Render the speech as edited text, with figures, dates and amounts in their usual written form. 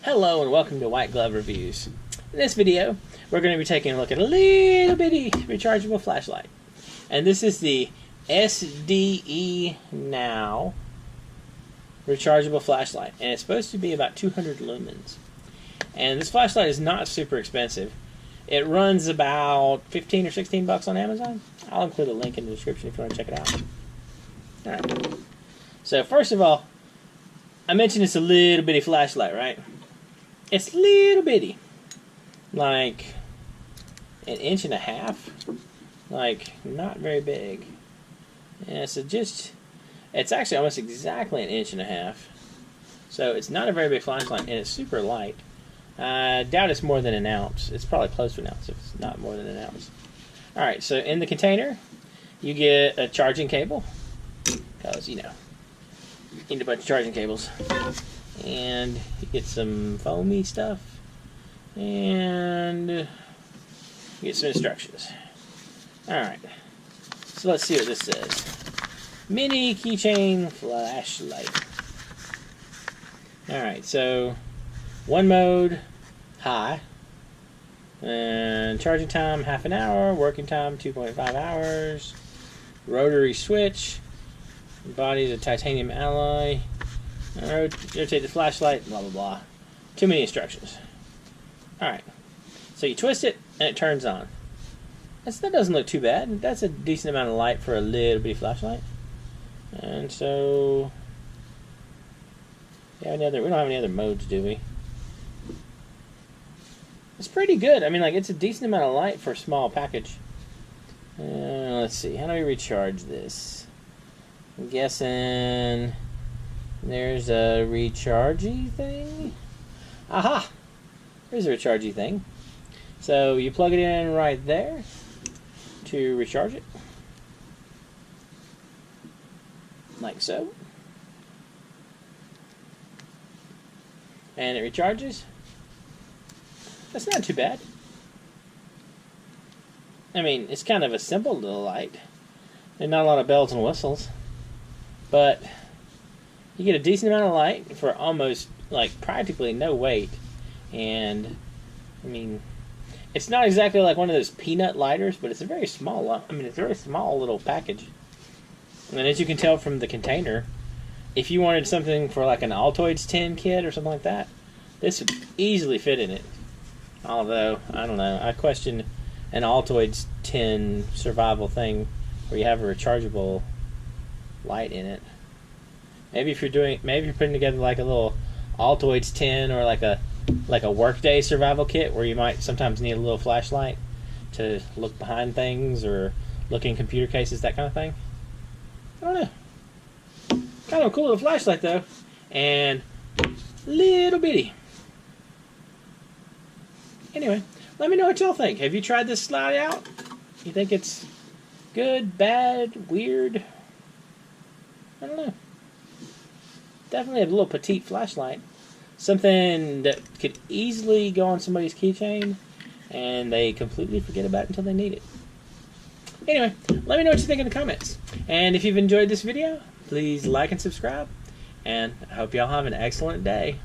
Hello and welcome to White Glove Reviews. In this video, we're going to be taking a look at a little bitty rechargeable flashlight. And this is the SdeNow rechargeable flashlight. And it's supposed to be about 200 lumens. And this flashlight is not super expensive. It runs about 15 or 16 bucks on Amazon. I'll include a link in the description if you want to check it out. Alright. So first of all, I mentioned it's a little bitty flashlight, right? It's little bitty, like an inch and a half, like not very big. Yeah, so it's actually almost exactly an inch and a half. So it's not a very big flashlight, and it's super light. I doubt it's more than an ounce. It's probably close to an ounce if it's not more than an ounce. Alright, so in the container, you get a charging cable, because, you know, you need a bunch of charging cables. And you get some foamy stuff, and you get some instructions. Alright, so let's see what this says. Mini keychain flashlight. Alright, so one mode, high, and charging time half an hour, working time 2.5 hours, rotary switch, body's a titanium alloy, rotate the flashlight, blah blah blah. Too many instructions. Alright, so you twist it and it turns on. That doesn't look too bad. That's a decent amount of light for a little bitty flashlight. And so we don't have any other modes, do we? It's pretty good. I mean, like, it's a decent amount of light for a small package. Let's see, how do we recharge this? I'm guessing there's a rechargey thing. Aha! There's a rechargey thing. So you plug it in right there to recharge it. Like so. And it recharges. That's not too bad. I mean, it's kind of a simple little light. There's not a lot of bells and whistles. But you get a decent amount of light for almost, like, practically no weight. And, I mean, it's not exactly like one of those peanut lighters, but it's a very small, it's a very small little package. And as you can tell from the container, if you wanted something for like an Altoids 10 kit or something like that, this would easily fit in it. Although, I don't know, I question an Altoids 10 survival thing where you have a rechargeable light in it. Maybe if you're putting together like a little Altoids 10 or like a workday survival kit where you might sometimes need a little flashlight to look behind things or look in computer cases, that kind of thing. I don't know. Kind of a cool little flashlight though, and little bitty. Anyway, let me know what y'all think. Have you tried this slide out? You think it's good, bad, weird? I don't know. Definitely a little petite flashlight. Something that could easily go on somebody's keychain and they completely forget about it until they need it. Anyway, let me know what you think in the comments. And if you've enjoyed this video, please like and subscribe. And I hope y'all have an excellent day.